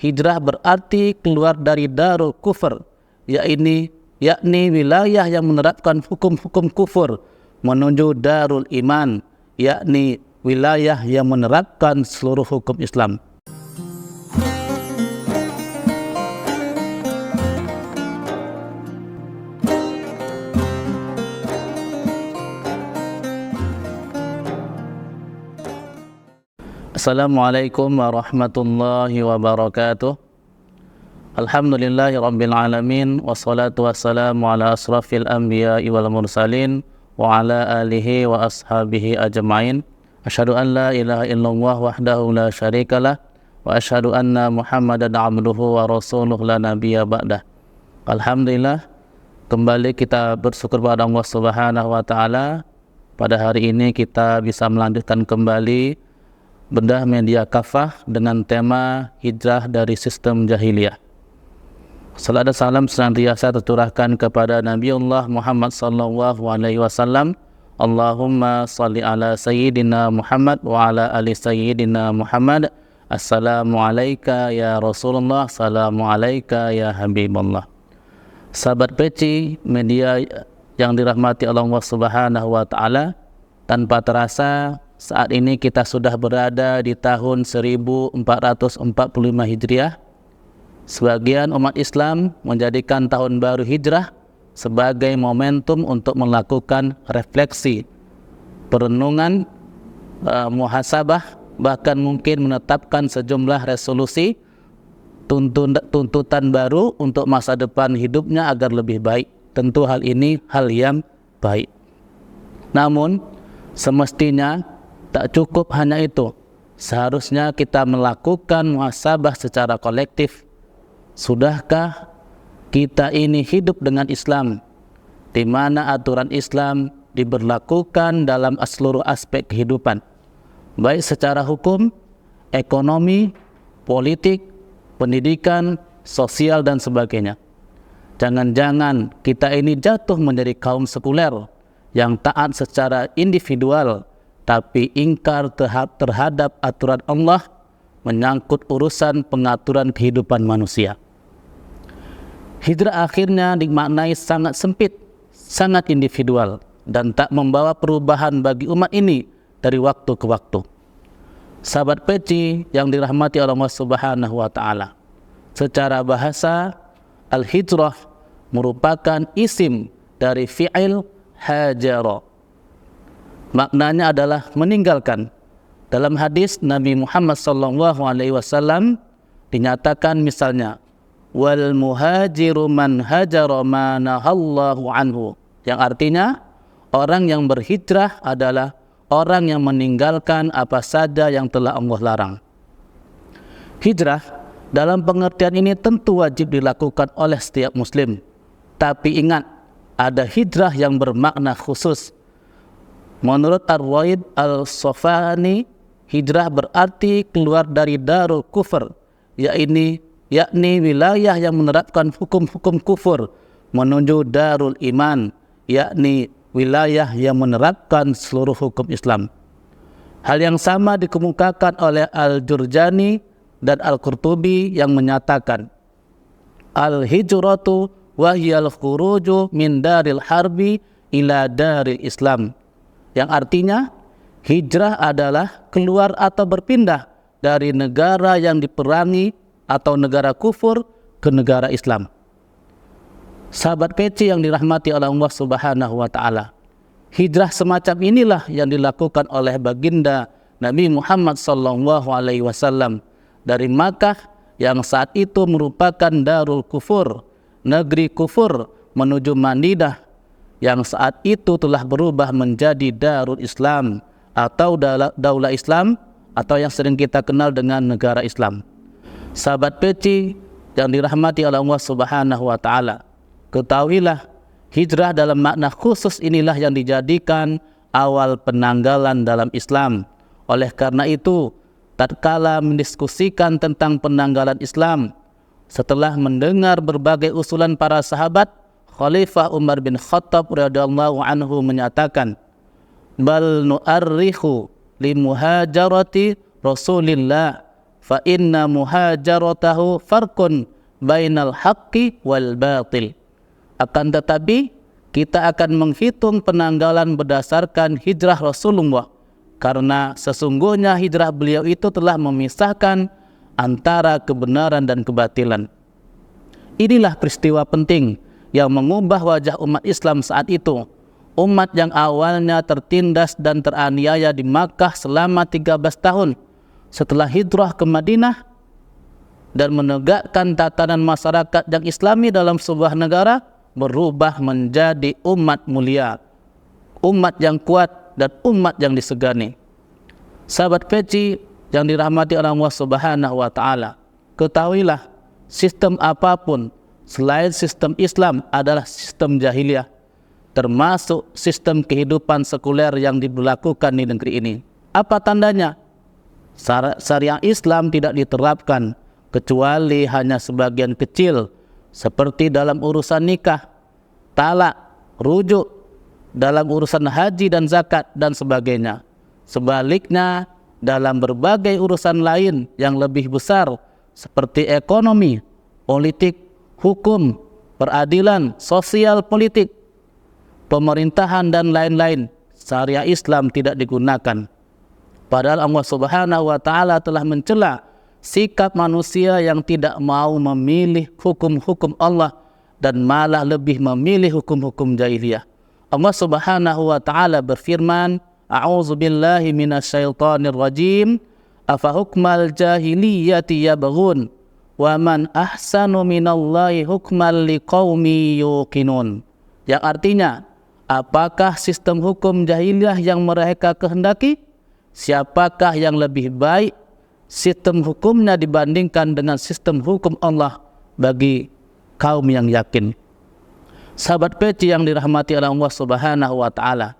hijrah berarti keluar dari darul kufur, yakni wilayah yang menerapkan hukum-hukum kufur, menuju darul iman, yakni wilayah yang menerapkan seluruh hukum Islam. Assalamualaikum warahmatullahi wabarakatuh. Alhamdulillahi rabbil alamin, wassalatu wassalamu ala asrafil anbiya'i wal mursalin wa ala alihi wa ashabihi ajma'in. Asyhadu an la ilaha illallah wahdahu la syarikalah wa asyhadu anna Muhammadan abduhu wa rasuluh la nabiyya ba'dah. Alhamdulillah, kembali kita bersyukur pada Allah Subhanahu wa taala. Pada hari ini kita bisa melanjutkan kembali bedah media kafah dengan tema hijrah dari sistem jahiliyah. Salat dan salam senantiasa tercurahkan kepada Nabiullah Muhammad sallallahu alaihi wasallam. Allahumma salli ala sayyidina Muhammad wa ala ali sayyidina Muhammad. Assalamu alayka ya Rasulullah, assalamu alayka ya Habibullah. Sahabat peci media yang dirahmati Allah Subhanahu wa taala, tanpa terasa saat ini kita sudah berada di tahun 1445 Hijriah. Sebagian umat Islam menjadikan tahun baru Hijrah sebagai momentum untuk melakukan refleksi, perenungan, muhasabah, bahkan mungkin menetapkan sejumlah resolusi, tuntutan baru untuk masa depan hidupnya agar lebih baik. Tentu hal ini hal yang baik. Namun semestinya tak cukup hanya itu. Seharusnya kita melakukan muhasabah secara kolektif. Sudahkah kita ini hidup dengan Islam, di mana aturan Islam diberlakukan dalam seluruh aspek kehidupan, baik secara hukum, ekonomi, politik, pendidikan, sosial, dan sebagainya. Jangan-jangan kita ini jatuh menjadi kaum sekuler yang taat secara individual, tapi ingkar terhadap aturan Allah menyangkut urusan pengaturan kehidupan manusia. Hijrah akhirnya dimaknai sangat sempit, sangat individual, dan tak membawa perubahan bagi umat ini dari waktu ke waktu. Sahabat peci yang dirahmati Allah Subhanahu wa taala, secara bahasa al-hijrah merupakan isim dari fi'il hajara. Maknanya adalah meninggalkan. Dalam hadis Nabi Muhammad sallallahu alaihi wasallam dinyatakan misalnya, wal muhajiru man hajara ma nahallahu anhu, yang artinya orang yang berhijrah adalah orang yang meninggalkan apa saja yang telah Allah larang. Hijrah dalam pengertian ini tentu wajib dilakukan oleh setiap muslim. Tapi ingat, ada hijrah yang bermakna khusus. Menurut Ar-Raid Al-Sofani, hijrah berarti keluar dari darul kufur, yakni wilayah yang menerapkan hukum-hukum kufur, menuju darul iman, yakni wilayah yang menerapkan seluruh hukum Islam. Hal yang sama dikemukakan oleh Al-Jurjani dan Al-Qurtubi yang menyatakan, al-hijratu wahyal khuruju min daril harbi ila daril Islam, yang artinya hijrah adalah keluar atau berpindah dari negara yang diperangi atau negara kufur ke negara Islam. Sahabat peci yang dirahmati oleh Allah Subhanahu wa taala, hijrah semacam inilah yang dilakukan oleh baginda Nabi Muhammad sallallahu alaihi wasallam dari Makkah yang saat itu merupakan darul kufur, negeri kufur, menuju Madinah yang saat itu telah berubah menjadi Darul Islam atau Daulah Islam, atau yang sering kita kenal dengan negara Islam. Sahabat peci yang dirahmati oleh Allah Subhanahu wa taala, ketahuilah hijrah dalam makna khusus inilah yang dijadikan awal penanggalan dalam Islam. Oleh karena itu, tatkala mendiskusikan tentang penanggalan Islam, setelah mendengar berbagai usulan para sahabat, Khalifah Umar bin Khattab radhiyallahu anhu menyatakan, bal nu'arrikhu li muhajarati Rasulillah fa inna muhajaratahu farqun bainal haqqi wal batil. Akan tetapi kita akan menghitung penanggalan berdasarkan hijrah Rasulullah, karena sesungguhnya hijrah beliau itu telah memisahkan antara kebenaran dan kebatilan. Inilah peristiwa penting yang mengubah wajah umat Islam saat itu. Umat yang awalnya tertindas dan teraniaya di Makkah selama 13 tahun, setelah hijrah ke Madinah dan menegakkan tatanan masyarakat yang islami dalam sebuah negara, berubah menjadi umat mulia, umat yang kuat dan umat yang disegani. Sahabat peci yang dirahmati oleh Allah Subhanahu wa taala, ketahuilah sistem apapun selain sistem Islam adalah sistem jahiliyah, termasuk sistem kehidupan sekuler yang diberlakukan di negeri ini. Apa tandanya? Syariat Islam tidak diterapkan kecuali hanya sebagian kecil, seperti dalam urusan nikah, talak, rujuk, dalam urusan haji dan zakat dan sebagainya. Sebaliknya, dalam berbagai urusan lain yang lebih besar seperti ekonomi, politik, hukum, peradilan, sosial politik, pemerintahan dan lain-lain, syariat Islam tidak digunakan. Padahal Allah Subhanahu wa taala telah mencela sikap manusia yang tidak mau memilih hukum-hukum Allah dan malah lebih memilih hukum-hukum jahiliyah. Allah Subhanahu wa taala berfirman, A'udzu billahi minasyaitonir rajim. Afa hukmal jahiliyati yabghun wa man ahsanu minallahi hukman liqaumi yuqinun. Yang artinya, apakah sistem hukum jahiliyah yang mereka kehendaki? Siapakah yang lebih baik sistem hukumnya dibandingkan dengan sistem hukum Allah bagi kaum yang yakin? Sahabat peci yang dirahmati oleh Allah Subhanahu wa taala,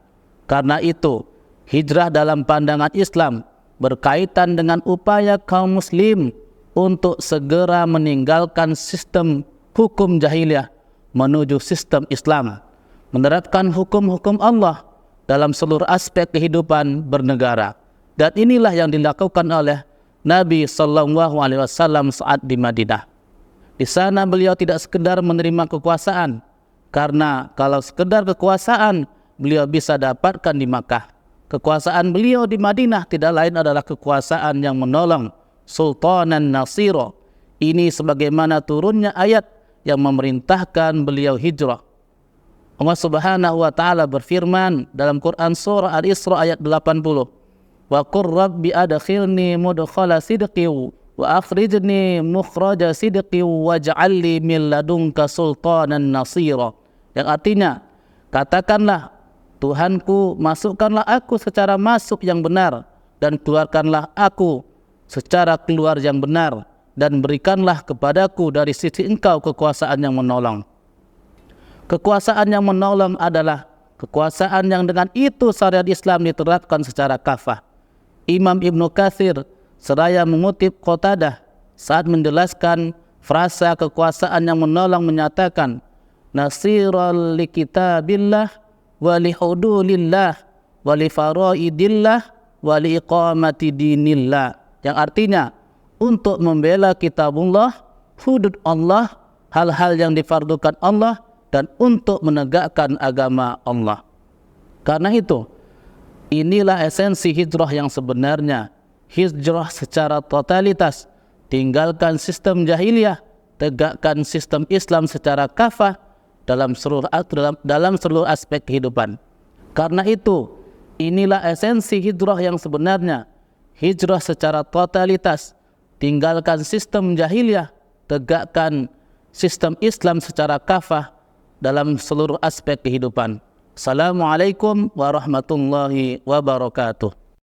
karena itu hijrah dalam pandangan Islam berkaitan dengan upaya kaum muslim untuk segera meninggalkan sistem hukum jahiliyah menuju sistem Islam, menerapkan hukum-hukum Allah dalam seluruh aspek kehidupan bernegara. Dan inilah yang dilakukan oleh Nabi Sallallahu Alaihi Wasallam saat di Madinah. Di sana beliau tidak sekedar menerima kekuasaan, karena kalau sekedar kekuasaan beliau bisa dapatkan di Makkah. Kekuasaan beliau di Madinah tidak lain adalah kekuasaan yang menolong, Sultanan Nasiro. Ini sebagaimana turunnya ayat yang memerintahkan beliau hijrah. Allah Subhanahu wa taala berfirman dalam Quran surah Al-Isra ayat 80. Wa qur rabbi adkhilni mudkhala sidqi wa akhrijni mukhraja sidqi waj'al li min ladunka sultanan nasira. Yang artinya, katakanlah, Tuhanku, masukkanlah aku secara masuk yang benar dan keluarkanlah aku secara keluar yang benar, dan berikanlah kepadaku dari sisi Engkau kekuasaan yang menolong. Kekuasaan yang menolong adalah kekuasaan yang dengan itu syariat Islam diterapkan secara kafah. Imam Ibnu Katsir seraya mengutip Qatadah saat menjelaskan frasa kekuasaan yang menolong menyatakan, nasiral li kitabillah wa li hudulillah wa li faraidillah wa li iqamati dinillah. Yang artinya, untuk membela kitabullah, hudud Allah, hal-hal yang difardukan Allah, dan untuk menegakkan agama Allah. Karena itu, inilah esensi hijrah yang sebenarnya. Hijrah secara totalitas, tinggalkan sistem jahiliyah, tegakkan sistem Islam secara kafah dalam seluruh aspek kehidupan. Karena itu, inilah esensi hijrah yang sebenarnya. Hijrah secara totalitas, tinggalkan sistem jahiliyah, tegakkan sistem Islam secara kafah dalam seluruh aspek kehidupan. Assalamualaikum warahmatullahi wabarakatuh.